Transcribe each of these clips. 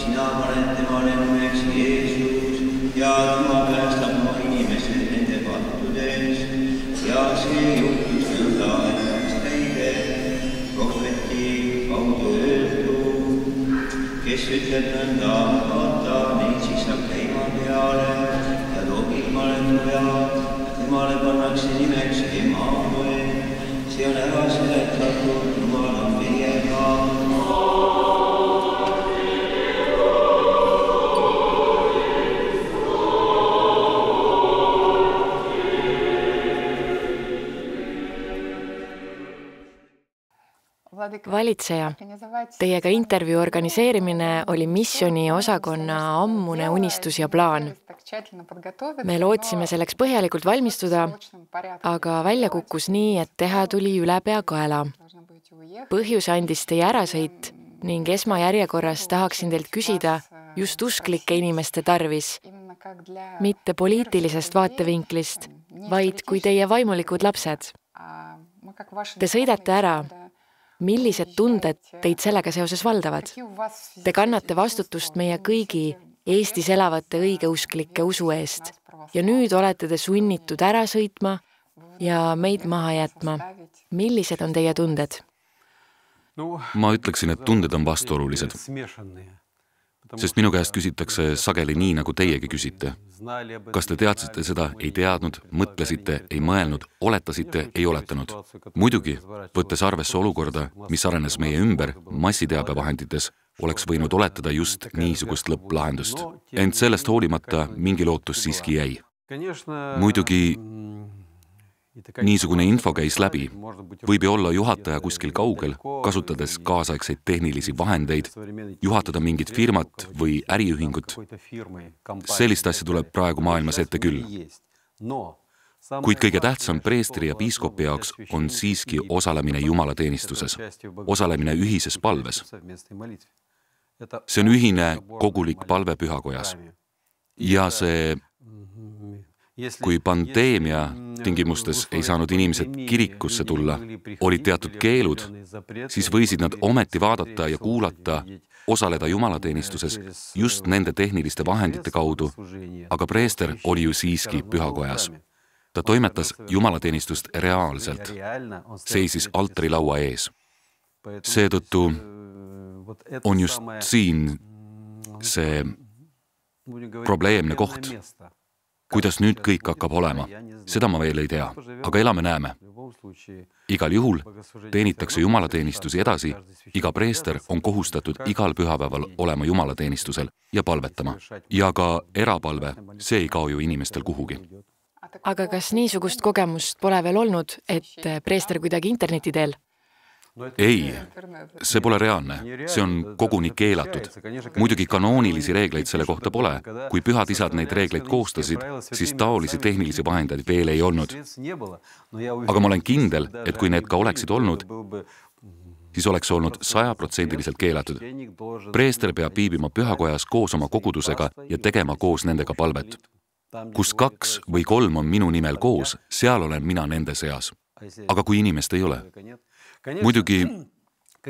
sina paned temale nimeks Jeesus ja tema päästab oma inimesed nende pattudes ja see juhtus nõnda ennast täide prohveti kaudu öeldu, kes ütleb nõnda, vaata, neid siis saab käima peale ja toob ilmale tujad ja temale pannakse nimeks Emmanuel, see on ära seletatud, Jumal on meiega. Valitseja, teiega intervjuu organiseerimine oli missiooni osakonna ammune unistus ja plaan. Me lootsime selleks põhjalikult valmistuda, aga välja kukkus nii, et teha tuli ülepeakaela. Põhjuse andis teie ärasõit ning esmajärjekorras tahaksin teilt küsida just usklike inimeste tarvis, mitte poliitilisest vaatevinklist, vaid kui teie vaimulikud lapsed. Te sõidate ära. Millised tunded teid sellega seoses valdavad? Te kannate vastutust meie kõigi Eestis elavate õigeusklike usu eest ja nüüd olete te sunnitud ära sõitma ja meid maha jätma. Millised on teie tunded? Ma ütleksin, et tunded on vastuolulised, sest minu käest küsitakse sageli nii, nagu teiegi küsite. Kas te teadsite seda, ei teadnud, mõtlesite, ei mõelnud, oletasite, ei oletanud. Muidugi, võttes arvesse olukorda, mis arenes meie ümber massiteabevahendites, oleks võinud oletada just niisugust lõpplahendust. Ent sellest hoolimata mingi lootus siiski jäi. Muidugi niisugune info käis läbi. Võib ju olla juhataja kuskil kaugel, kasutades kaasaegseid tehnilisi vahendeid, juhatada mingit firmat või äriühingut. Sellist asja tuleb praegu maailmas ette küll. Kuid kõige tähtsam preestri ja piiskopi jaoks on siiski osalemine jumalateenistuses, osalemine ühises palves. See on ühine kogulik palve pühakojas. Ja see, kui pandeemia tingimustes ei saanud inimesed kirikusse tulla, olid teatud keelud, siis võisid nad ometi vaadata ja kuulata, osaleda jumalateenistuses just nende tehniliste vahendite kaudu, aga preester oli ju siiski pühakojas. Ta toimetas jumalateenistust reaalselt, seisis altarilaua ees. Seetõttu on just siin see probleemne koht. Kuidas nüüd kõik hakkab olema, seda ma veel ei tea, aga elame-näeme. Igal juhul teenitakse jumalateenistusi edasi, iga preester on kohustatud igal pühapäeval olema jumalateenistusel ja palvetama. Ja ka erapalve, see ei kao ju inimestel kuhugi. Aga kas niisugust kogemust pole veel olnud, et preester kuidagi interneti teel? Ei, see pole reaalne. See on koguni keelatud. Muidugi kanoonilisi reegleid selle kohta pole. Kui pühad isad neid reegleid koostasid, siis taolisi tehnilisi vahendeid veel ei olnud. Aga ma olen kindel, et kui need ka oleksid olnud, siis oleks olnud 100% keelatud. Preester peab viibima pühakojas koos oma kogudusega ja tegema koos nendega palvet. Kus 2 või 3 on minu nimel koos, seal olen mina nende seas. Aga kui inimest ei ole? Muidugi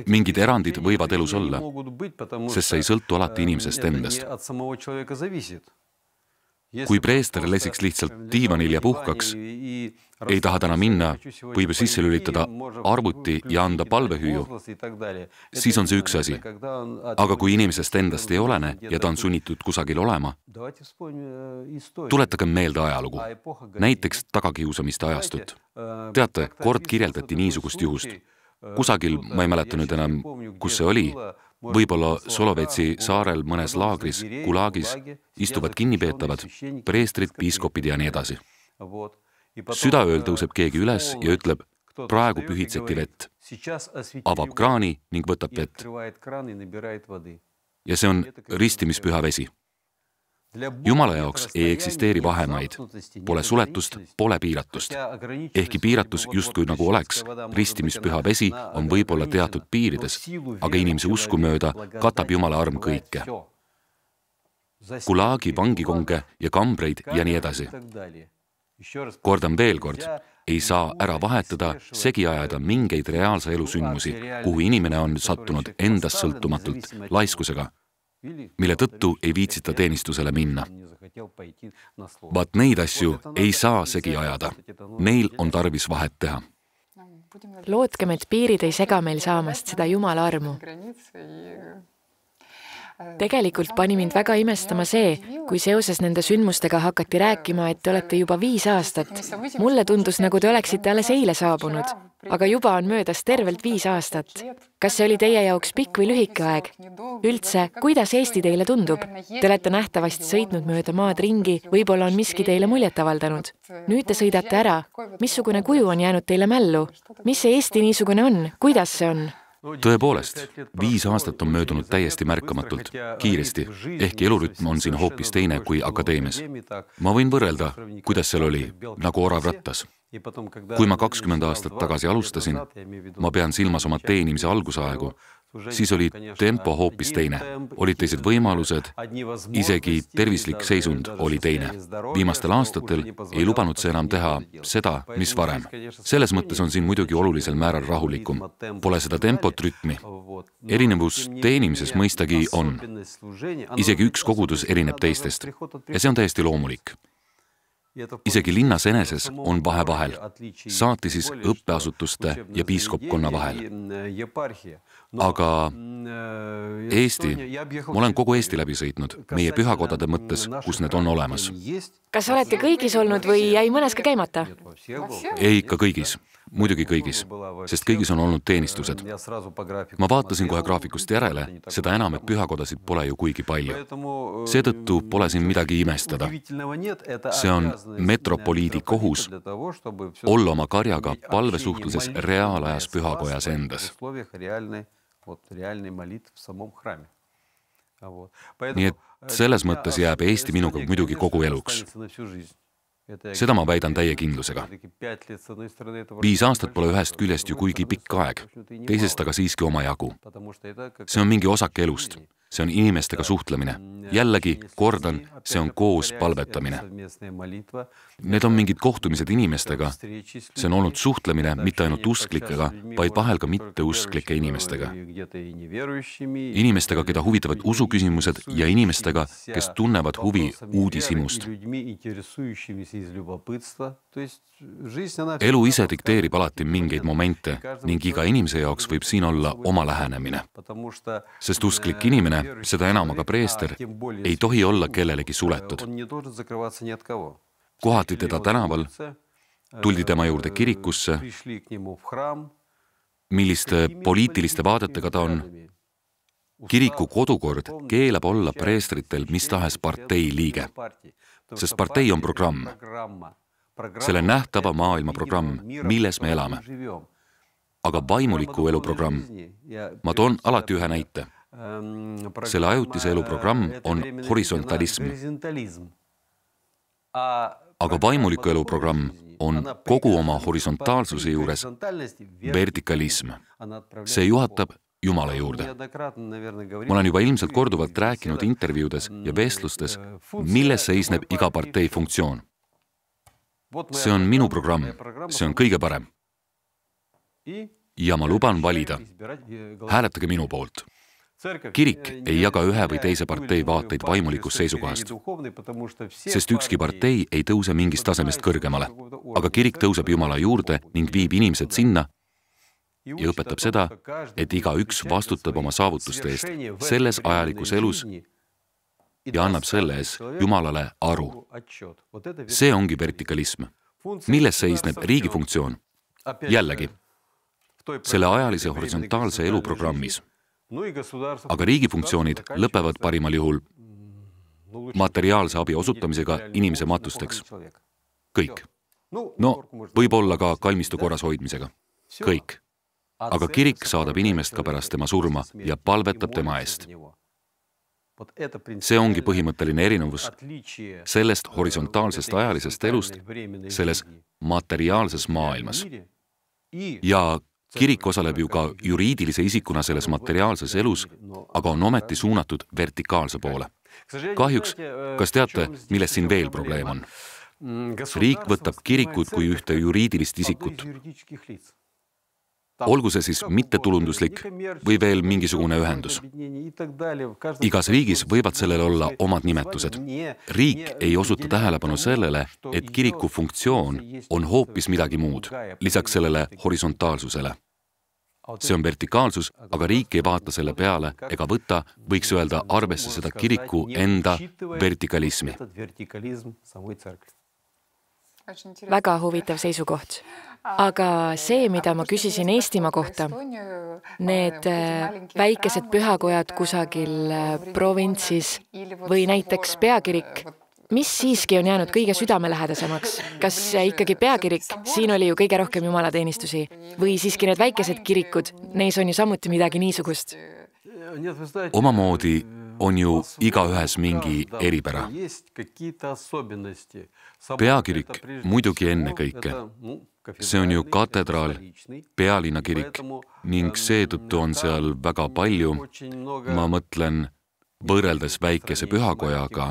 mingid erandid võivad elus olla, sest see ei sõltu alati inimesest endast. Kui preester lesiks lihtsalt diivanil ja puhkaks, ei taha täna minna, võib ju sisse lülitada arvuti ja anda palvehüüu, siis on see üks asi. Aga kui inimesest endast ei olene ja ta on sunnitud kusagil olema, tuletagem meelde ajalugu, näiteks tagakiusamiste ajastut. Teate, kord kirjeldati niisugust juhust. Kusagil, ma ei mäleta nüüd enam, kus see oli, võib-olla Solovetsi saarel mõnes laagris, Gulagis, istuvad kinnipeetavad, preestrid, piiskopid ja nii edasi. Südaööl tõuseb keegi üles ja ütleb, praegu pühitseti vett, avab kraani ning võtab vett. Ja see on ristimispüha vesi. Jumala jaoks ei eksisteeri vahemaid, pole suletust, pole piiratust. Ehkki piiratus justkui nagu oleks, ristimispüha vesi on võib-olla teatud piirides, aga inimese usku mööda katab Jumala arm kõike. Gulagi, vangikonge ja kambreid ja nii edasi. Kordan veel kord, ei saa ära vahetada, segi ajada mingeid reaalse elu sündmusi, kuhu inimene on sattunud endast sõltumatult laiskusega. mille tõttu ei viitsita teenistusele minna. Vaat neid asju ei saa segi ajada. Neil on tarvis vahet teha. Lootkem, et piirid ei sega meil saamast seda Jumala armu. Tegelikult pani mind väga imestama see, kui seoses nende sündmustega hakati rääkima, et te olete juba 5 aastat. Mulle tundus, nagu te oleksite alles eile saabunud, aga juba on möödas tervelt 5 aastat. Kas see oli teie jaoks pikk või lühike aeg? Üldse, kuidas Eesti teile tundub? Te olete nähtavasti sõitnud mööda maad ringi, võib-olla on miski teile muljet avaldanud. Nüüd te sõidate ära. Missugune kuju on jäänud teile mällu? Mis see Eesti niisugune on? Kuidas see on? Tõepoolest, 5 aastat on möödunud täiesti märkamatult, kiiresti, ehkki elurütm on siin hoopis teine kui akadeemias. Ma võin võrrelda, kuidas seal oli, nagu orav rattas. Kui ma 20 aastat tagasi alustasin, ma pean silmas oma teenimise algusaegu, siis oli tempo hoopis teine, olid teised võimalused, isegi tervislik seisund oli teine. Viimastel aastatel ei lubanud see enam teha seda, mis varem. Selles mõttes on siin muidugi olulisel määral rahulikum. Pole seda tempot rütmi. Erinevus teenimises mõistagi on. Isegi üks kogudus erineb teistest ja see on täiesti loomulik. Isegi linnas eneses on vahe vahel, saati siis õppeasutuste ja piiskopkonna vahel. Aga Eesti, ma olen kogu Eesti läbi sõitnud, meie pühakodade mõttes, kus need on olemas. Kas olete kõigis olnud või jäi mõnes ka käimata? Ei, ikka kõigis. Muidugi kõigis, sest kõigis on olnud teenistused. Ma vaatasin kohe graafikust järele, seda enam, et pühakodasid pole ju kuigi palju. Seetõttu pole siin midagi imestada. See on metropoliidi kohus olla oma karjaga palvesuhtluses reaalajas pühakojas endas. Nii et selles mõttes jääb Eesti minuga muidugi kogu eluks. Seda ma väidan täie kindlusega. 5 aastat pole ühest küljest ju kuigi pikk aeg, teisest aga siiski oma jagu. See on mingi osake elust, see on inimestega suhtlemine. Jällegi, kordan, see on koos palvetamine. Need on mingid kohtumised inimestega, see on olnud suhtlemine mitte ainult usklikega, vaid vahel ka mitteusklike inimestega. Inimestega, keda huvitavad usuküsimused ja inimestega, kes tunnevad huvi uudishimust. Elu ise dikteerib alati mingeid momente ning iga inimese jaoks võib siin olla oma lähenemine. Sest usklik inimene, seda enam aga preester, ei tohi olla kellelegi suletud. Kohati teda tänaval, tuldi tema juurde kirikusse, milliste poliitiliste vaadetega ta on. Kiriku kodukord keelab olla preestritel mis tahes partei liige, sest partei on programm. Selle nähtava maailma programm, milles me elame. Aga vaimuliku elu programm, ma toon alati ühe näite. Selle ajutise elu programm on horisontalism. Aga vaimuliku elu programm on kogu oma horisontaalsuse juures vertikalism. See juhatab Jumala juurde. Ma olen juba ilmselt korduvalt rääkinud intervjuudes ja vestlustes, milles seisneb iga partei funktsioon. See on minu programm, see on kõige parem. Ja ma luban valida. Hääletage minu poolt. Kirik ei jaga ühe või teise partei vaateid vaimulikust seisukohast, sest ükski partei ei tõuse mingist tasemest kõrgemale, aga kirik tõuseb Jumala juurde ning viib inimesed sinna ja õpetab seda, et iga üks vastutab oma saavutuste eest selles ajalikus elus ja annab selle ees Jumalale aru. See ongi vertikalism. Milles seisneb riigi funktsioon? Jällegi, selle ajalise horisontaalse elu programmis. Aga riigi funktsioonid lõpevad parimal juhul materiaalse abi osutamisega inimese matusteks. Kõik. No, võib-olla ka kalmistu korras hoidmisega. Kõik. Aga kirik saadab inimest ka pärast tema surma ja palvetab tema eest. See ongi põhimõtteline erinevus sellest horisontaalsest ajalisest elust selles materiaalses maailmas. Ja kirik osaleb ju ka juriidilise isikuna selles materiaalses elus, aga on ometi suunatud vertikaalse poole. Kahjuks, kas teate, milles siin veel probleem on? Riik võtab kirikut kui ühte juriidilist isikut. olgu see siis mittetulunduslik või veel mingisugune ühendus. Igas riigis võivad sellel olla omad nimetused. Riik ei osuta tähelepanu sellele, et kiriku funktsioon on hoopis midagi muud, lisaks sellele horisontaalsusele. See on vertikaalsus, aga riik ei vaata selle peale ega võta, võiks öelda, arvesse seda kiriku enda vertikalismi. Väga huvitav seisukoht. Aga see, mida ma küsisin Eestimaa kohta, need väikesed pühakojad kusagil provintsis või näiteks peakirik, mis siiski on jäänud kõige südamelähedasemaks? Kas ikkagi peakirik? Siin oli ju kõige rohkem jumalateenistusi. Või siiski need väikesed kirikud? Neis on ju samuti midagi niisugust. Omamoodi on ju igaühes mingi eripära. Peakirik muidugi enne kõike. See on ju katedraal, pealinna kirik ning seetõttu on seal väga palju, ma mõtlen, võrreldes väikese pühakojaga,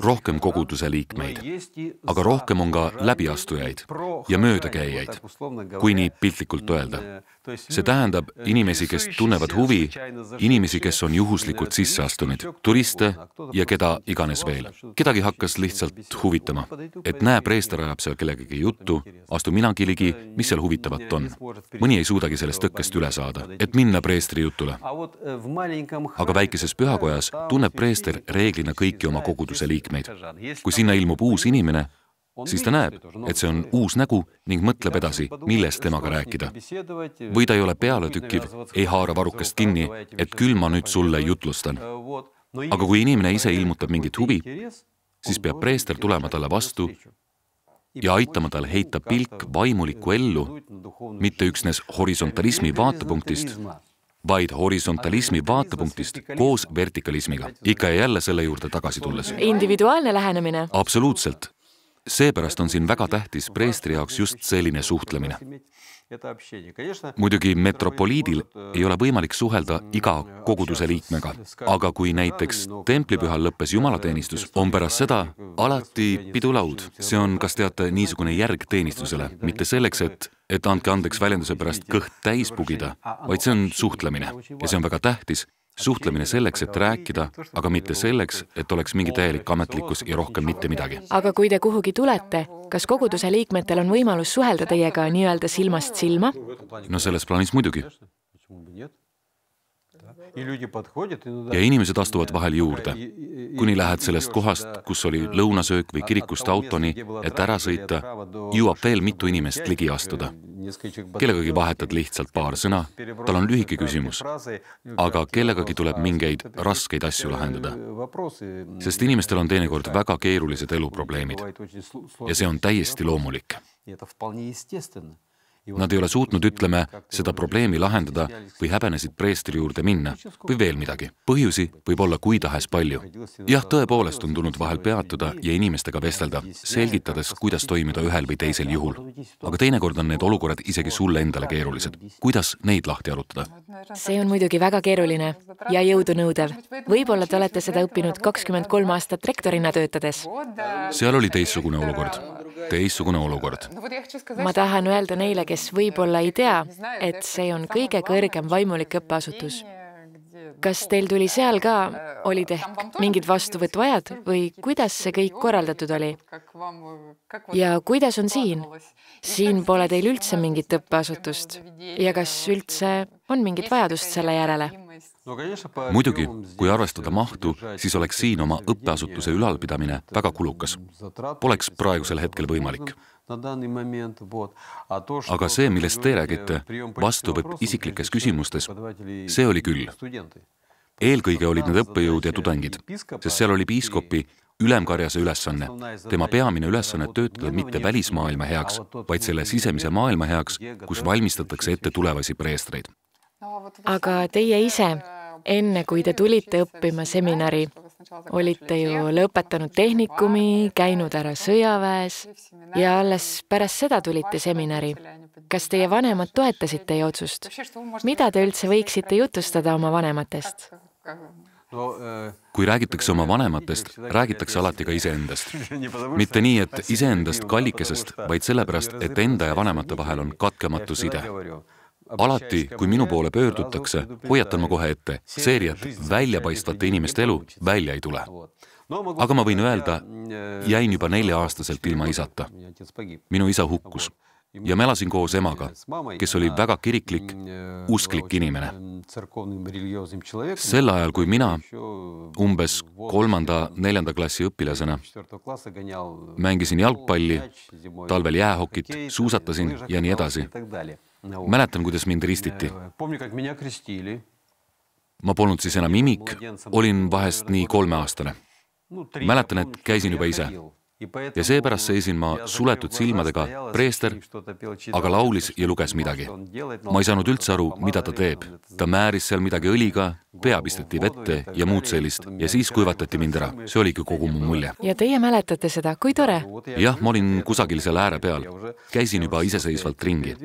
rohkem koguduse liikmeid, aga rohkem on ka läbiastujaid ja möödakäijaid, kui nii piltlikult öelda. See tähendab inimesi, kes tunnevad huvi, inimesi, kes on juhuslikult sisse astunud, turiste ja keda iganes veel. Kedagi hakkas lihtsalt huvitama, et näe, preester ajab seal kellegagi juttu, astu minagi ligi, mis seal huvitavat on. Mõni ei suudagi sellest tõkkest üle saada, et minna preestri jutule. Aga väikeses pühakojas tunneb preester reeglina kõiki oma koguduse liikmeid. Kui sinna ilmub uus inimene, siis ta näeb, et see on uus nägu ning mõtleb edasi, millest temaga rääkida. Või ta ei ole pealetükkiv, ei haara varrukast kinni, et küll ma nüüd sulle jutlustan. Aga kui inimene ise ilmutab mingit huvi, siis peab preester tulema talle vastu ja aitama tal heita pilk vaimulikku ellu, mitte üksnes horisontalismi vaatepunktist, vaid horisontalismi vaatepunktist koos vertikalismiga. Ikka ja jälle selle juurde tagasi tulles. Individuaalne lähenemine. Absoluutselt. Seepärast on siin väga tähtis preestri jaoks just selline suhtlemine. Muidugi metropoliidil ei ole võimalik suhelda iga koguduse liikmega, aga kui näiteks templipühal lõppes jumalateenistus, on pärast seda alati pidulaud. See on, kas teate, niisugune järg teenistusele, mitte selleks, et andke andeks väljenduse pärast kõht täis pugida, vaid see on suhtlemine ja see on väga tähtis. Suhtlemine selleks, et rääkida, aga mitte selleks, et oleks mingi täielik ametlikkus ja rohkem mitte midagi. Aga kui te kuhugi tulete, kas koguduse liikmetel on võimalus suhelda teiega nii-öelda silmast silma? No selles plaanis muidugi. Ja inimesed astuvad vahel juurde. Kuni lähed sellest kohast, kus oli lõunasöök või kirikust autoni, et ära sõita, jõuab veel mitu inimest ligi astuda. Kellegagi vahetad lihtsalt paar sõna, tal on lühike küsimus, aga kellegagi tuleb mingeid raskeid asju lahendada. Sest inimestel on teinekord väga keerulised eluprobleemid ja see on täiesti loomulik. Nad ei ole suutnud, ütleme, seda probleemi lahendada või häbenesid preestri juurde minna või veel midagi. Põhjusi võib olla kui tahes palju. Jah, tõepoolest on tulnud vahel peatuda ja inimestega vestelda, selgitades, kuidas toimida ühel või teisel juhul. Aga teinekord on need olukorrad isegi sulle endale keerulised. Kuidas neid lahti arutada? See on muidugi väga keeruline ja jõudunõudev. Võib-olla te olete seda õppinud 23 aastat rektorina töötades. Seal oli teistsugune olukord. Ma tahan öelda neile, kes võib-olla ei tea, et see on kõige kõrgem vaimulik õppeasutus. Kas teil tuli seal ka, olid ehk mingid vastuvõtuajad või kuidas see kõik korraldatud oli? Ja kuidas on siin? Siin pole teil üldse mingit õppeasutust ja kas üldse on mingit vajadust selle järele? Muidugi, kui arvestada mahtu, siis oleks siin oma õppeasutuse ülalpidamine väga kulukas. Poleks praegusel hetkel võimalik. Aga see, millest te räägite, vastuvõtt isiklikes küsimustes, see oli küll. Eelkõige olid need õppejõud ja tudengid, sest seal oli piiskopi ülemkarjase ülesanne. Tema peamine ülesanne töötada mitte välismaailma heaks, vaid selle sisemise maailma heaks, kus valmistatakse ette tulevasi preestreid. Aga teie ise, enne kui te tulite õppima seminari, olite ju lõpetanud tehnikumi, käinud ära sõjaväes ja alles pärast seda tulite seminari. Kas teie vanemad toetasid teie otsust? Mida te üldse võiksite jutustada oma vanematest? Kui räägitakse oma vanematest, räägitakse alati ka iseendast. Mitte nii, et iseendast kallikesest, vaid sellepärast, et enda ja vanemate vahel on katkematu side. Alati, kui minu poole pöördutakse, hoiatan ma kohe ette, seeriat väljapaistvate inimeste elu välja ei tule. Aga ma võin öelda, jäin juba 4-aastaselt ilma isata. Minu isa hukkus. Ja ma elasin koos emaga, kes oli väga kiriklik, usklik inimene. Sel ajal, kui mina, umbes 3.-4. klassi õpilasena, mängisin jalgpalli, talvel jäähokit, suusatasin ja nii edasi. Mäletan, kuidas mind ristiti. Ma polnud siis enam imik, olin vahest nii 3-aastane. Mäletan, et käisin juba ise. Ja seepärast seisin ma suletud silmadega preester, aga laulis ja luges midagi. Ma ei saanud üldse aru, mida ta teeb. Ta määris seal midagi õliga, pea pisteti vette ja muud sellist ja siis kuivatati mind ära. See oligi kogu mu mulje. Ja teie mäletate seda, kui tore? Jah, ma olin kusagil seal ääre peal. Käisin juba iseseisvalt ringi.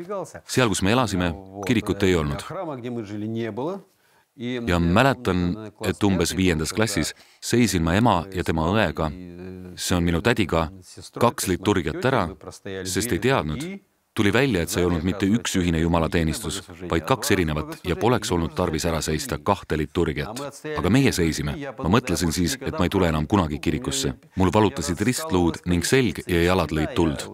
Seal, kus me elasime, kirikut ei olnud. Ja mäletan, et umbes 5. klassis seisin ma ema ja tema õega, see on minu tädiga, 2 liturgiat ära, sest ei teadnud. Tuli välja, et see ei olnud mitte üks ühine jumalateenistus, vaid 2 erinevat ja poleks olnud tarvis ära seista 2 liturgiat. Aga meie seisime. Ma mõtlesin siis, et ma ei tule enam kunagi kirikusse. Mul valutasid ristluud ning selg ja jalad lõid tuld.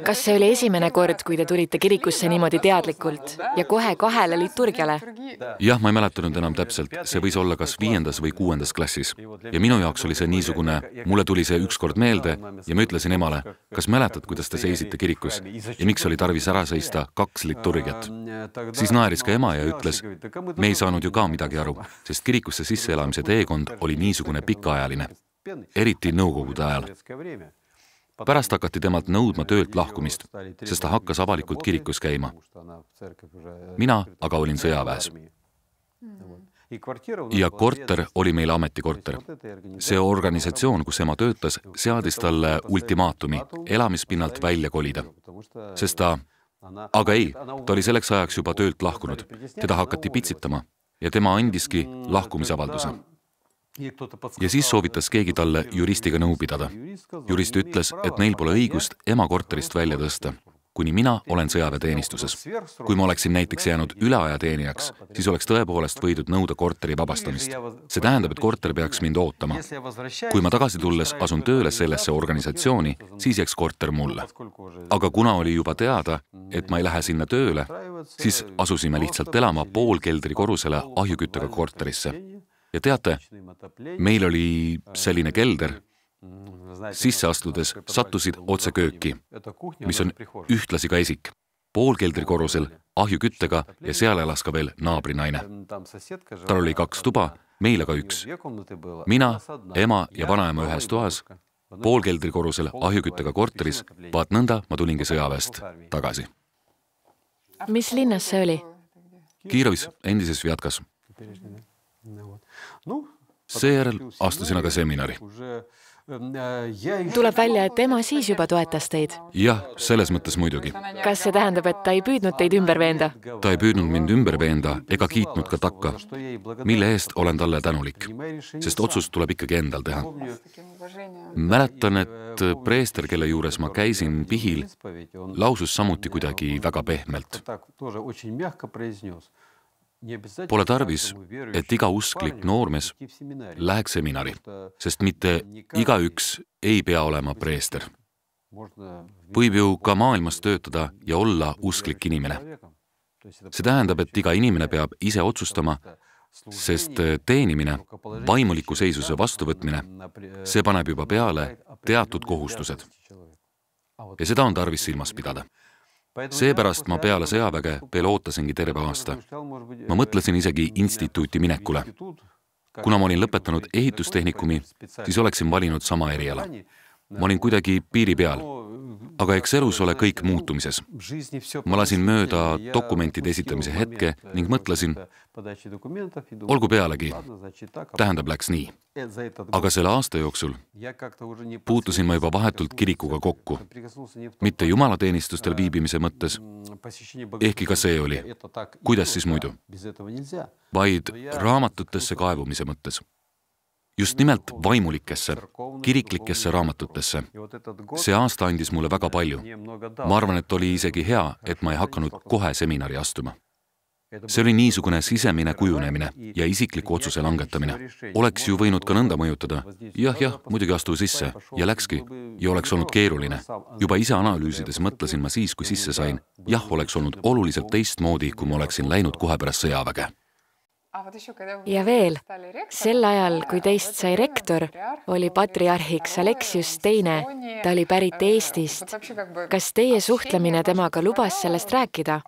Kas see oli esimene kord, kui te tulite kirikusse niimoodi teadlikult ja kohe 2 liturgiale? Jah, ma ei mäletanud enam täpselt. See võis olla kas 5. või 6. klassis. Ja minu jaoks oli see niisugune, mulle tuli see ükskord meelde ja ma ütlesin emale, kas mäletad, kuidas te seisite kirikus ja miks oli tarvis ära seista 2 liturgiat. Siis naeris ka ema ja ütles, me ei saanud ju ka midagi aru, sest kirikusse sisseelamise teekond oli niisugune pikaajaline, eriti nõukogude ajal. Pärast hakati temalt nõudma töölt lahkumist, sest ta hakkas avalikult kirikus käima. Mina aga olin sõjaväes. Ja korter oli meil ametikorter. See organisatsioon, kus ema töötas, seadis talle ultimaatumi elamispinnalt välja kolida. Sest aga ei, ta oli selleks ajaks juba töölt lahkunud. Teda hakati pitsitama ja tema andiski lahkumisavalduse. Ja siis soovitas keegi talle juristiga nõu pidada. Jurist ütles, et neil pole õigust ema korterist välja tõsta, kuni mina olen sõjaväeteenistuses. Kui ma oleksin näiteks jäänud üleajateenijaks, siis oleks tõepoolest võidud nõuda korteri vabastamist. See tähendab, et korter peaks mind ootama. Kui ma tagasi tulles asun tööle sellesse organisatsiooni, siis jääks korter mulle. Aga kuna oli juba teada, et ma ei lähe sinna tööle, siis asusime lihtsalt elama poolkeldri korrusele ahjuküttega korterisse. Ja teate, meil oli selline kelder, sisse astudes sattusid otse kööki, mis on ühtlasi ka esik. Poolkeldri korrusel ahjuküttega ja seal elas ka veel naabrinaine. Tal oli 2 tuba, meil aga 1. Mina, ema ja vanaema ühes toas, poolkeldri korrusel ahjuküttega korteris, vaat nõnda ma tulingi sõjaväest tagasi. Mis linnas see oli? Kiirovis, endises Vjatkas. Seejärel astusin aga seminari. Tuleb välja, et ema siis juba toetas teid? Jah, selles mõttes muidugi. Kas see tähendab, et ta ei püüdnud teid ümber veenda? Ta ei püüdnud mind ümber veenda ega kiitnud ka takka, mille eest olen talle tänulik, sest otsust tuleb ikkagi endal teha. Mäletan, et preester, kelle juures ma käisin pihil, lausus samuti kuidagi väga pehmelt. Pole tarvis, et iga usklik noormees läheks seminari, sest mitte igaüks ei pea olema preester. Võib ju ka maailmas töötada ja olla usklik inimene. See tähendab, et iga inimene peab ise otsustama, sest teenimine, vaimuliku seisuse vastuvõtmine, see paneb juba peale teatud kohustused. Ja seda on tarvis silmas pidada. Seepärast ma peale sõjaväge veel ootasingi terve aasta. Ma mõtlesin isegi instituuti minekule. Kuna ma olin lõpetanud ehitustehnikumi, siis oleksin valinud sama eriala. Ma olin kuidagi piiri peal, aga eks elus ole kõik muutumises. Ma lasin mööda dokumentide esitamise hetke ning mõtlesin, olgu pealegi, tähendab läks nii. Aga selle aasta jooksul puutusin ma juba vahetult kirikuga kokku. Mitte jumalateenistustel viibimise mõttes, ehkki ka see oli, kuidas siis muidu, vaid raamatutesse kaevumise mõttes. Just nimelt vaimulikesse, kiriklikesse raamatutesse. See aasta andis mulle väga palju. Ma arvan, et oli isegi hea, et ma ei hakanud kohe seminari astuma. See oli niisugune sisemine kujunemine ja isikliku otsuse langetamine. Oleks ju võinud ka nõnda mõjutada. Jah, muidugi astu sisse ja läkski ja oleks olnud keeruline. Juba ise analüüsides mõtlesin ma siis, kui sisse sain. Jah, oleks olnud oluliselt teistmoodi, kui ma oleksin läinud kohe pärast sõjaväge. Ja veel, sel ajal, kui teist sai rektor, oli patriarhiks Aleksius II, ta oli pärit Eestist. Kas teie suhtlemine temaga lubas sellest rääkida?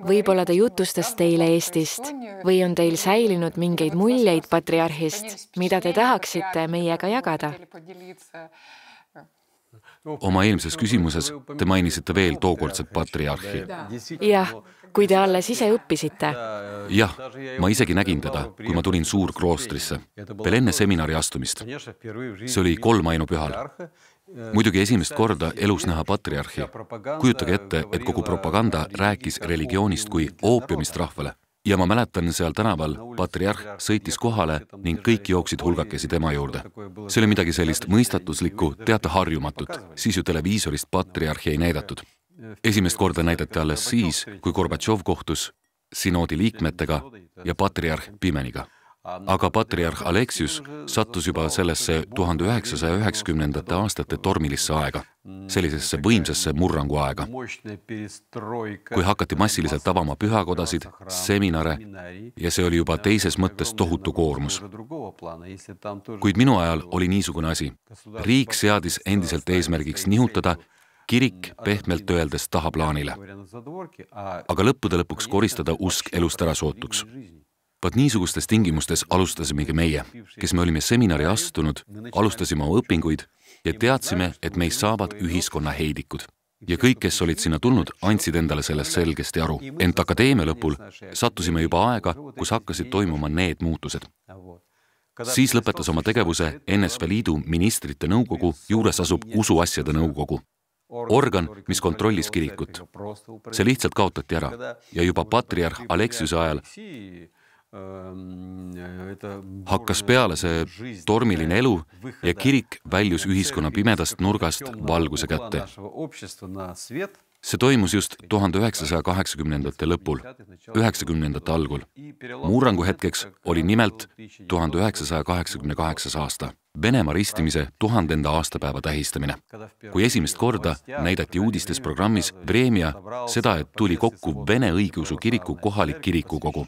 Võib-olla ta jutustas teile Eestist või on teil säilinud mingeid muljeid patriarhist, mida te tahaksite meiega jagada? Oma eelmises küsimuses te mainisite veel tookordset patriarhi. Jah, kui te alles ise õppisite. Jah, ma isegi nägin teda, kui ma tulin suurkloostrisse, veel enne seminari astumist. See oli 3 ainupühal. Muidugi esimest korda elus näha patriarhi. Kujutage ette, et kogu propaganda rääkis religioonist kui oopiumist rahvale. Ja ma mäletan seal tänaval, patriarh sõitis kohale ning kõik jooksid hulgakesi tema juurde. See oli midagi sellist mõistatuslikku, teate harjumatut. Siis ju televiisorist patriarhi ei näidatud. Esimest korda näidati alles siis, kui Gorbatšov kohtus sinoodi liikmetega ja patriarh Pimeniga. Aga patriarh Aleksius sattus juba sellesse 1990. aastate tormilisse aega, sellisesse võimsesse murrangu aega, kui hakati massiliselt avama pühakodasid, seminare ja see oli juba teises mõttes tohutu koormus. Kuid minu ajal oli niisugune asi. Riik seadis endiselt eesmärgiks nihutada kirik pehmelt öeldes tahaplaanile, aga lõppude lõpuks koristada usk elust ära sootuks. Vaat niisugustes tingimustes alustasimegi meie, kes me olime seminari astunud, alustasime oma õpinguid ja teadsime, et meist saavad ühiskonna heidikud. Ja kõik, kes olid sinna tulnud, andsid endale sellest selgesti aru. Ent akadeemia lõpul sattusime juba aega, kus hakkasid toimuma need muutused. Siis lõpetas oma tegevuse NSV Liidu ministrite nõukogu, juures asub usuasjade nõukogu. Organ, mis kontrollis kirikut. See lihtsalt kaotati ära ja juba patriarh Aleksiuse ajal hakkas peale see tormiline elu ja kirik väljus ühiskonna pimedast nurgast valguse kätte. See toimus just 1980. lõpul, 90. algul. Murrangu hetkeks oli nimelt 1988. aasta. Venemaa ristimise 1000. aastapäeva tähistamine. Kui esimest korda näidati uudistes programmis Vremja seda, et tuli kokku Vene õigeusu kiriku kohalik kirikukogu,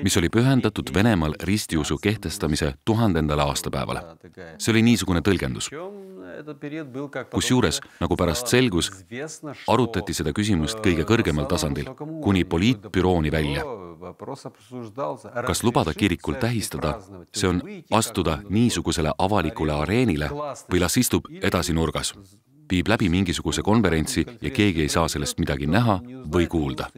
mis oli pühendatud Venemaal ristiusu kehtestamise 1000. aastapäevale. See oli niisugune tõlgendus. Kusjuures, nagu pärast selgus, arutati seda küsimust kõige kõrgemal tasandil, kuni poliitbürooni välja. Kas lubada kirikul tähistada, see on astuda niisugusele avalikule areenile või las istub edasi nurgas, viib läbi mingisuguse konverentsi ja keegi ei saa sellest midagi näha või kuulda.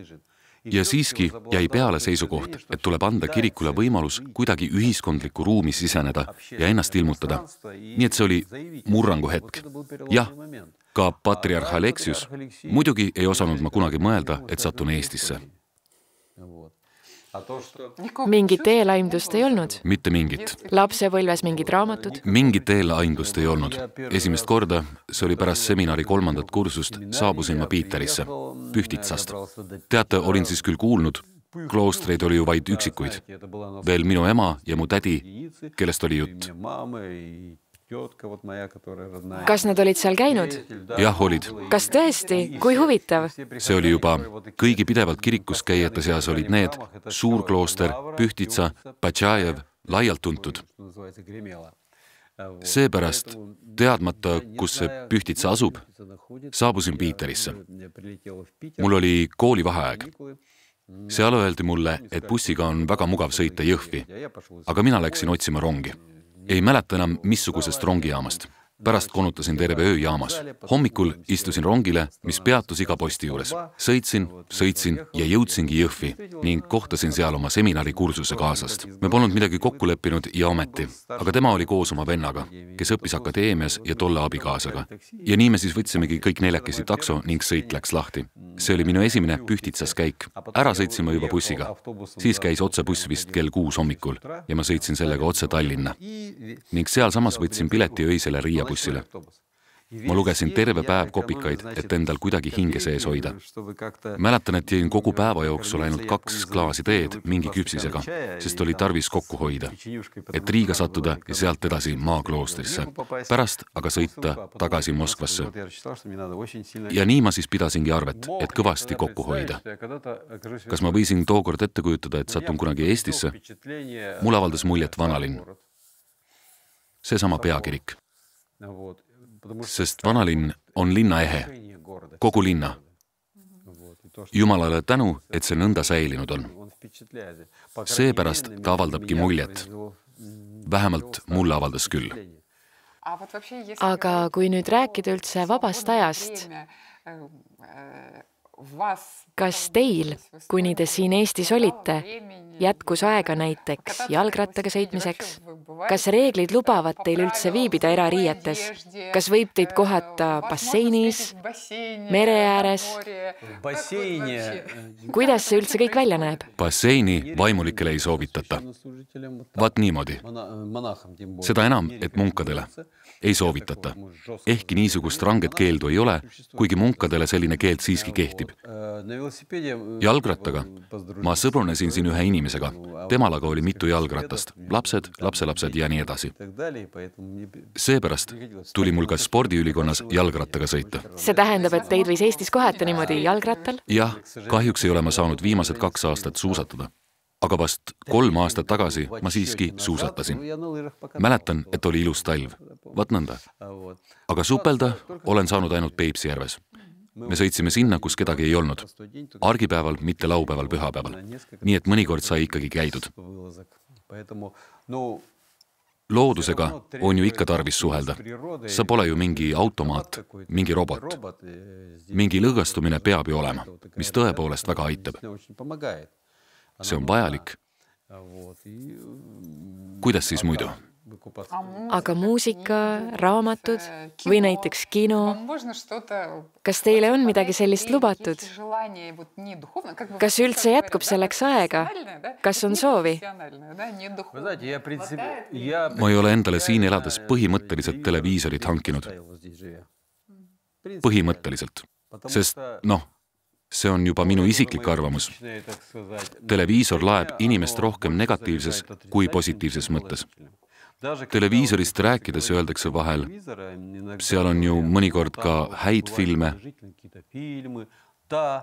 Ja siiski jäi peale seisukoht, et tuleb anda kirikule võimalus kuidagi ühiskondlikku ruumi siseneda ja ennast ilmutada. Nii et see oli murrangu hetk. Jah, ka patriarh Aleksius. Muidugi ei osanud ma kunagi mõelda, et satun Eestisse. Mingit eelaimdust ei olnud? Mitte mingit. Lapsepõlves mingid raamatud? Mingit eelaimdust ei olnud. Esimest korda, see oli pärast seminari 3. kursust, saabusin ma Piiterisse, Pühtitsast. Teate, olin siis küll kuulnud, kloostreid oli ju vaid üksikuid. Veel minu ema ja mu tädi, kellest oli jutt. Kas nad olid seal käinud? Jah, olid. Kas tõesti? Kui huvitav? See oli juba kõigi pidevalt kirikus käijate seas olid need Suurklooster, Pühtitsa, Patšajev, laialt tuntud. Seepärast, teadmata, kus see Pühtitsa asub, saabusin Piiterisse. Mul oli koolivaheaeg. Seal öeldi mulle, et bussiga on väga mugav sõita Jõhvi, aga mina läksin otsima rongi. Ei mäleta enam missugusest rongijaamast. Pärast konutasin terve öö jaamas. Hommikul istusin rongile, mis peatus iga posti juures. Sõitsin ja jõudsingi Jõhvi ning kohtasin seal oma seminari kursuse kaasast. Me polnud midagi kokku leppinud ja ometi, aga tema oli koos oma vennaga, kes õppis akadeemias ja tolle abikaasaga. Ja nii me siis võtsimegi kõik neljakesi takso ning sõit läks lahti. See oli minu esimene Pühtitsas käik. Ära sõitsime juba bussiga. Siis käis otsebuss vist kell 6 hommikul ja ma sõitsin sellega otse Tallinna. Ning seal samas võtsin pileti öisele Riia bussile. Ma lugesin terve päev kopikaid, et endal kuidagi hinge sees hoida. Mäletan, et jõin kogu päeva jooksul ainult 2 klaasi teed mingi küpsisega, sest oli tarvis kokku hoida, et Riiga sattuda ja sealt edasi maakloostrisse, pärast aga sõita tagasi Moskvasse. Ja nii ma siis pidasingi arvet, et kõvasti kokku hoida. Kas ma võisin tookord ette kujutada, et satun kunagi Eestisse? Mul avaldas muljet Vanalinn. Seesama peakirik. Sest Vanalinn on linna ehe, kogu linna. Jumalale tänu, et see nõnda säilinud on. Seepärast ta avaldabki muljet. Vähemalt mulle avaldas küll. Aga kui nüüd rääkida üldse vabast ajast, kas teil, kuni te siin Eestis olite, jätkus aega näiteks jalgrattaga sõitmiseks? Kas reeglid lubavad teil üldse viibida erariietes? Kas võib teid kohata basseinis, mere ääres? Kuidas see üldse kõik välja näeb? Basseini vaimulikele ei soovitata. Vaat niimoodi. Seda enam, et munkadele ei soovitata. Ehkki niisugust ranget keeldu ei ole, kuigi munkadele selline keeld siiski kehtib. Jalgrattaga ma sõbrunesin siin ühe inimesega. Temal aga oli mitu jalgratast, lapsed, lapselapsed ja nii edasi. Seepärast tuli mul ka spordiülikonnas jalgrattaga sõita. See tähendab, et teid võis Eestis kohata niimoodi jalgrattal? Jah, kahjuks ei ole ma saanud viimased 2 aastat suusatada. Aga vast 3 aastat tagasi ma siiski suusatasin. Mäletan, et oli ilus talv. Vaat nõnda. Aga supelda olen saanud ainult Peipsijärves. Me sõitsime sinna, kus kedagi ei olnud. Argipäeval, mitte laupäeval, pühapäeval. Nii et mõnikord sai ikkagi käidud. Loodusega on ju ikka tarvis suhelda. Sa pole ju mingi automaat, mingi robot. Mingi lõõgastumine peab ju olema, mis tõepoolest väga aitab. See on vajalik. Kuidas siis muidu? Aga muusika, raamatud või näiteks kino? Kas teile on midagi sellist lubatud? Kas üldse jätkub selleks aega? Kas on soovi? Ma ei ole endale siin elades põhimõtteliselt televiisorit hankinud. Põhimõtteliselt. Sest, see on juba minu isiklik arvamus. Televiisor laeb inimest rohkem negatiivses kui positiivses mõttes. Televiisorist rääkides öeldakse vahel, seal on ju mõnikord ka häid filme.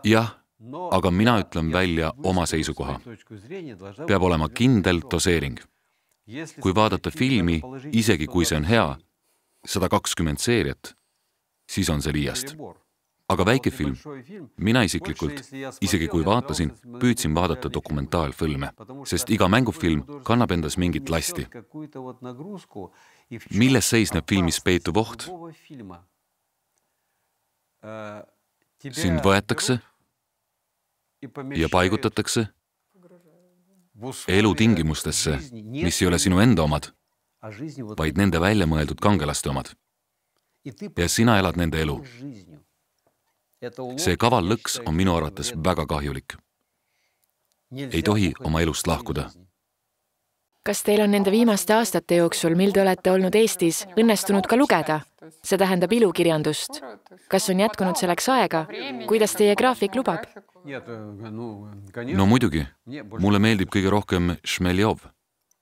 Jah, aga mina ütlen välja oma seisukoha. Peab olema kindel doseering. Kui vaadata filmi, isegi kui see on hea, 120 seeriat, siis on see liiast. Aga väikefilm, mina isiklikult, isegi kui vaatasin, püüdsin vaadata dokumentaalfilme, sest iga mängufilm kannab endas mingit lasti. Milles seisneb filmis peituv oht? Sind võetakse ja paigutatakse elutingimustesse, mis ei ole sinu enda omad, vaid nende välja mõeldud kangelaste omad. Ja sina elad nende elu. See kaval lõks on minu arvates väga kahjulik. Ei tohi oma elust lahkuda. Kas teil on nende viimaste aastate jooksul, mil te olete olnud Eestis, õnnestunud ka lugeda? See tähendab ilukirjandust. Kas on jätkunud selleks aega? Kuidas teie graafik lubab? No muidugi. Mulle meeldib kõige rohkem Šmeljov.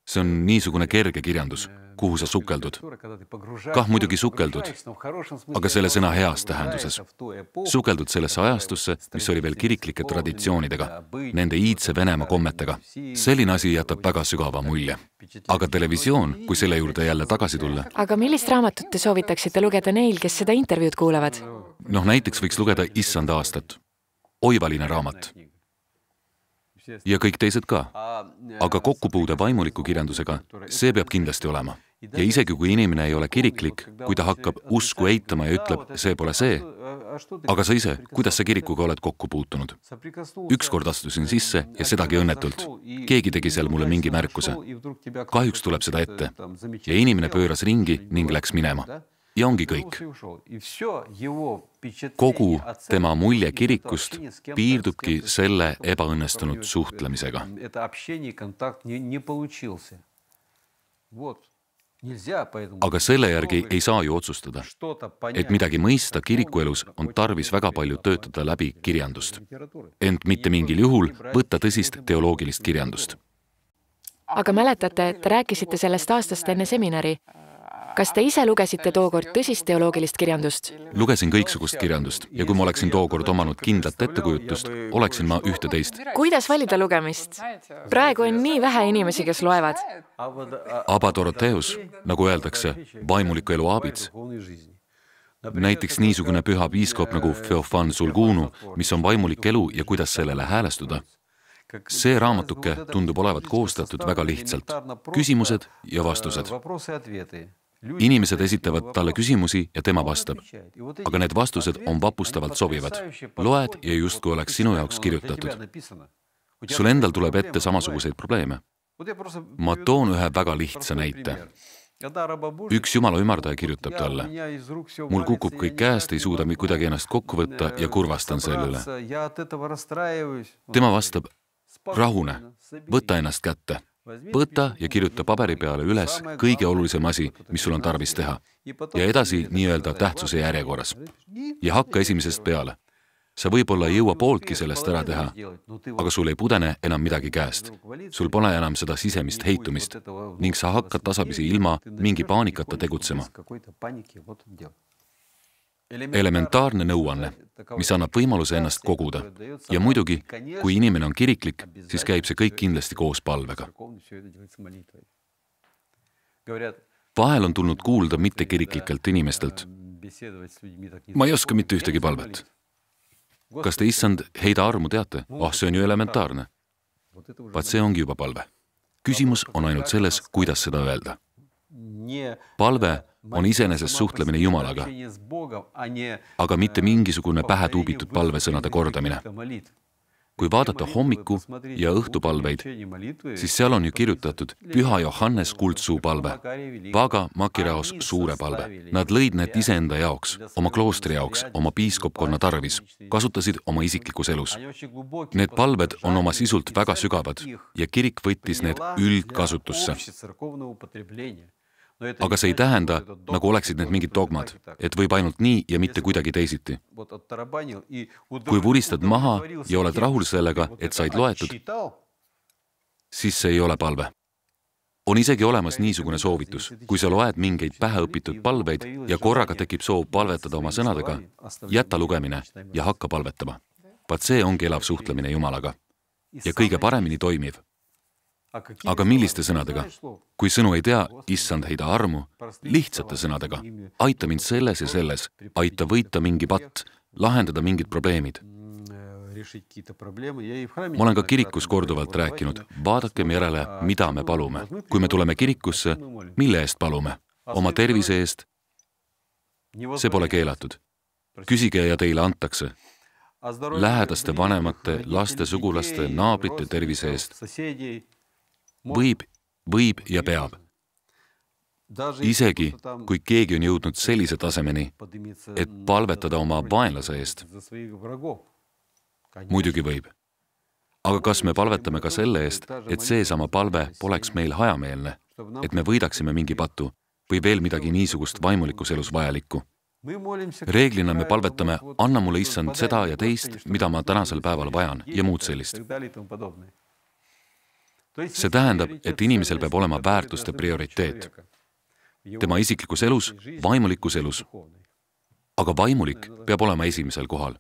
See on niisugune kerge kirjandus, kuhu sa sukeldud. Kah muidugi sukeldud, aga selle sõna heas tähenduses. Sukeldud sellesse ajastusse, mis oli veel kiriklike traditsioonidega, nende iidse Venemaa kommetega. Selline asi jätab väga sügava mulje. Aga televisioon, kui selle juurde jälle tagasi tulla. Aga millist raamatut te soovitaksite lugeda neil, kes seda intervjuud kuulavad? Näiteks võiks lugeda Issand aastat. Oivaline raamat. Ja kõik teised ka. Aga kokkupuude vaimuliku kirjandusega, see peab kindlasti olema. Ja isegi kui inimene ei ole kiriklik, kui ta hakkab usku eitama ja ütleb, see pole see, aga sa ise, kuidas sa kirikuga oled kokku puutunud? Ükskord astusin sisse ja sedagi õnnetult. Keegi tegi seal mulle mingi märkuse. Kahjuks tuleb seda ette. Ja inimene pööras ringi ning läks minema. Ja ongi kõik. Kogu tema mulje kirikust piirdubki selle ebaõnnestunud suhtlemisega. Aga selle järgi ei saa ju otsustada, et midagi mõista kirikuelus on tarvis väga palju töötada läbi kirjandust, ent mitte mingil juhul võtta tõsist teoloogilist kirjandust. Aga mäletate, te rääkisite sellest aastast enne seminari. Kas te ise lugesite tookord tõsist teoloogilist kirjandust? Lugesin kõiksugust kirjandust ja kui ma oleksin tookord omanud kindlat ettekujutust, oleksin ma ühte-teist. Kuidas valida lugemist? Praegu on nii vähe inimesi, kes loevad. Aba Doroteus, nagu öeldakse, vaimuliku elu aabits. Näiteks niisugune püha piiskop nagu Feofan Sulgunu, mis on vaimulik elu ja kuidas sellele häälestuda. See raamatuke tundub olevat koostatud väga lihtsalt. Küsimused ja vastused. Inimesed esitavad talle küsimusi ja tema vastab. Aga need vastused on vapustavalt sobivad. Loed ja justkui oleks sinu jaoks kirjutatud. Sul endal tuleb ette samasuguseid probleeme. Ma toon ühe väga lihtsa näite. Üks jumala ümardaja kirjutab talle. Mul kukub kõik käest, ei suuda kuidagi ennast kokku võtta ja kurvastan sellele. Tema vastab, rahune, võta ennast kätte. Võta ja kirjuta paberi peale üles kõige olulisem asi, mis sul on tarvis teha. Ja edasi nii-öelda tähtsuse järjekorras. Ja hakka esimesest peale. Sa võib-olla ei jõua pooltki sellest ära teha, aga sul ei pudene enam midagi käest. Sul pole enam seda sisemist heitumist ning sa hakkad tasapisi ilma mingi paanikata tegutsema. Elementaarne nõuanne, mis annab võimaluse ennast koguda. Ja muidugi, kui inimene on kiriklik, siis käib see kõik kindlasti koos palvega. Vahel on tulnud kuulda mitte kiriklikelt inimestelt. Ma ei oska mitte ühtegi palvet. Kas te issand heida armu teate? See on ju elementaarne. Vaat see ongi juba palve. Küsimus on ainult selles, kuidas seda öelda. Palve on iseenesest suhtlemine Jumalaga, aga mitte mingisugune pähe tuubitud palvesõnade kordamine. Kui vaadata hommiku ja õhtupalveid, siis seal on ju kirjutatud Püha Johannes kuldsuu palve, Vaga Makiraos suure palve. Nad lõid need iseenda jaoks, oma kloostri jaoks, oma piiskopkonna tarvis, kasutasid oma isiklikus elus. Need palved on oma sisult väga sügavad ja kirik võttis need üldkasutusse. Aga see ei tähenda, nagu oleksid need mingid dogmad, et võib ainult nii ja mitte kuidagi teisiti. Kui vuristad maha ja oled rahul sellega, et said loetud, siis see ei ole palve. On isegi olemas niisugune soovitus, kui sa loed mingeid päheõpitud palveid ja korraga tekib soov palvetada oma sõnadega, jäta lugemine ja hakka palvetama. Vaat see ongi elav suhtlemine Jumalaga ja kõige paremini toimiv. Aga milliste sõnadega? Kui sõnu ei tea, issand heida armu, lihtsate sõnadega. Aita mind selles ja selles, aita võita mingi patt, lahendada mingid probleemid. Ma olen ka kirikus korduvalt rääkinud, vaadakem järele, mida me palume. Kui me tuleme kirikusse, mille eest palume? Oma tervise eest? See pole keelatud. Küsige ja teile antakse. Lähedaste vanemate, laste, sugulaste, naabrite tervise eest. Võib ja peab. Isegi, kui keegi on jõudnud sellise tasemeni, et palvetada oma vaenlase eest, muidugi võib. Aga kas me palvetame ka selle eest, et seesama palve poleks meil hajameelne, et me võidaksime mingi patu või veel midagi niisugust vaimulikus elus vajalikku? Reeglina me palvetame, anna mulle issand seda ja teist, mida ma tänasel päeval vajan ja muud sellist. See tähendab, et inimesel peab olema väärtuste prioriteet. Tema isiklikus elus, vaimulikus elus. Aga vaimulik peab olema esimesel kohal.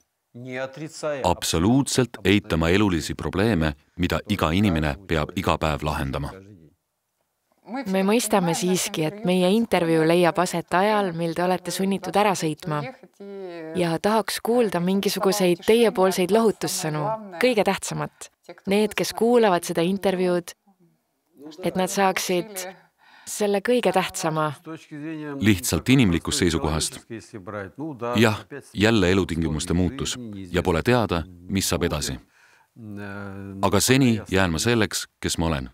Absoluutselt eitama elulisi probleeme, mida iga inimene peab iga päev lahendama. Me mõistame siiski, et meie intervjuu leiab aset ajal, mil te olete sunnitud ära sõitma. Ja tahaks kuulda mingisuguseid teiepoolseid lohutussõnu, kõige tähtsamat. Need, kes kuulavad seda intervjuud, et nad saaksid selle kõige tähtsama. Lihtsalt inimlikust seisukohast. Jah, jälle elutingimuste muutus ja pole teada, mis saab edasi. Aga seni jään ma selleks, kes ma olen.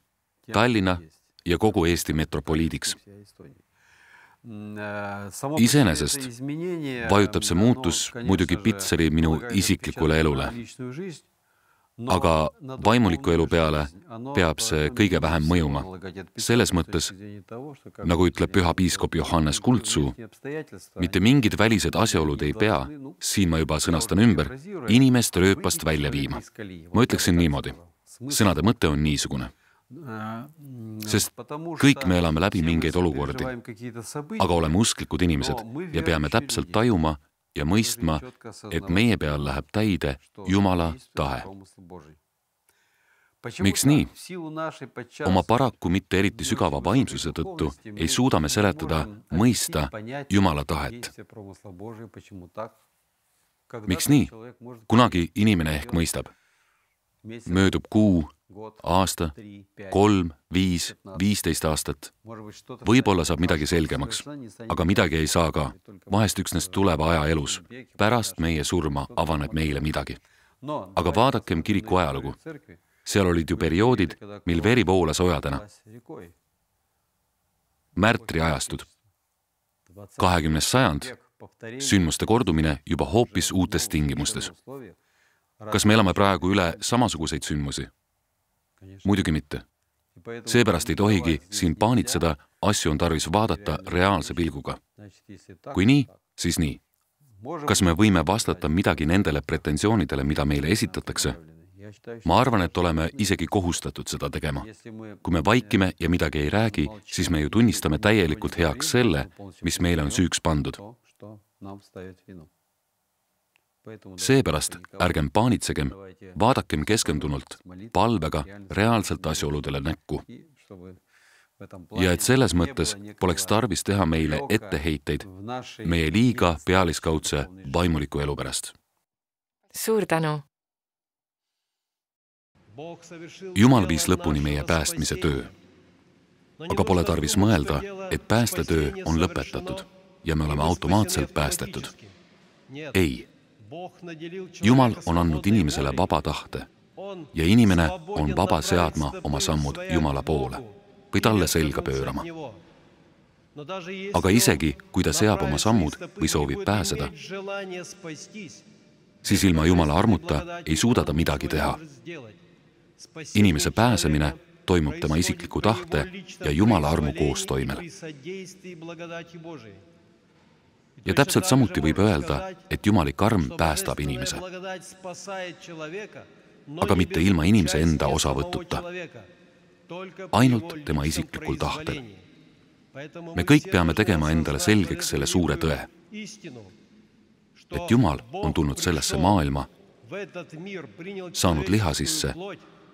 Tallinna ja kogu Eesti metropoliidiks. Iseenesest vajutab see muutus muidugi pitseri minu isiklikule elule. aga vaimuliku elu peale peab see kõige vähem mõjuma. Selles mõttes, nagu ütleb püha piiskop Johannes Kultsuu, mitte mingid välised asjaolud ei pea, siin ma juba sõnastan ümber, inimest rööpast välja viima. Ma ütleksin niimoodi. Sõnade mõte on niisugune. Sest kõik me elame läbi mingeid olukordi, aga oleme usklikud inimesed ja peame täpselt tajuma ja mõistma, et meie peal läheb täide Jumala tahe. Miks nii? Oma paraku mitte eriti sügava vaimsuse tõttu ei suuda me seletada, mõista Jumala tahet. Miks nii? Kunagi inimene ehk mõistab. Möödub kuu, aasta, 3, 5, 15 aastat. Võib-olla saab midagi selgemaks, aga midagi ei saa ka. Vahest üksnes tuleva aja elus. Pärast meie surma avaneb meile midagi. Aga vaadakem kiriku ajalugu. Seal olid ju perioodid, mil veri voolas ojadena. Märtri ajastud. 20. sajand. Sündmuste kordumine juba hoopis uutes tingimustes. Kas me elame praegu üle samasuguseid sündmusi? Muidugi mitte. Seepärast ei tohigi siin paanitseda, asju on tarvis vaadata reaalse pilguga. Kui nii, siis nii. Kas me võime vastata midagi nendele pretensioonidele, mida meile esitatakse? Ma arvan, et oleme isegi kohustatud seda tegema. Kui me vaikime ja midagi ei räägi, siis me ju tunnistame täielikult heaks selle, mis meile on süüks pandud. Seepärast ärgem paanitsegem, vaadakem keskendunult, palvega reaalselt asjaoludele näkku. Ja et selles mõttes poleks tarvis teha meile etteheiteid meie liiga pealiskaudse vaimuliku elu pärast. Suur tänu! Jumal viis lõpuni meie päästmise töö. Aga pole tarvis mõelda, et päästetöö on lõpetatud ja me oleme automaatselt päästetud. Ei. Jumal on andnud inimesele vaba tahte ja inimene on vaba seadma oma sammud Jumala poole või talle selga pöörama. Aga isegi, kui ta seab oma sammud või soovib pääseda, siis ilma Jumala armuta ei suuda ta midagi teha. Inimese pääsemine toimub tema isikliku tahte ja Jumala armu koostoimel. Ja täpselt samuti võib öelda, et jumalik arm päästab inimese. Aga mitte ilma inimese enda osavõtuta. Ainult tema isiklikul tahtel. Me kõik peame tegema endale selgeks selle suure tõe. Et Jumal on tulnud sellesse maailma, saanud liha sisse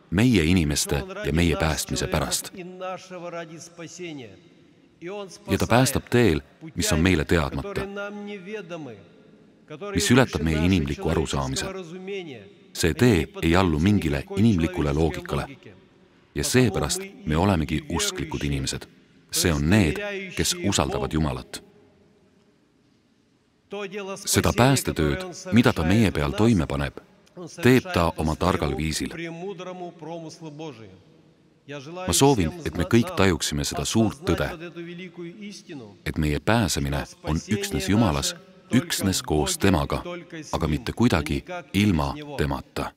meie inimeste ja meie päästmise pärast. Ja ta päästab teel, mis on meile teadmata, mis ületab meie inimliku arusaamise. See tee ei allu mingile inimlikule loogikale ja seepärast me olemegi usklikud inimesed. See on need, kes usaldavad Jumalat. Seda päästetööd, mida ta meie peal toime paneb, teeb ta oma targal viisil. Ma soovin, et me kõik tajuksime seda suurt tõde, et meie pääsemine on üksnes Jumalas, üksnes koos temaga, aga mitte kuidagi ilma temata.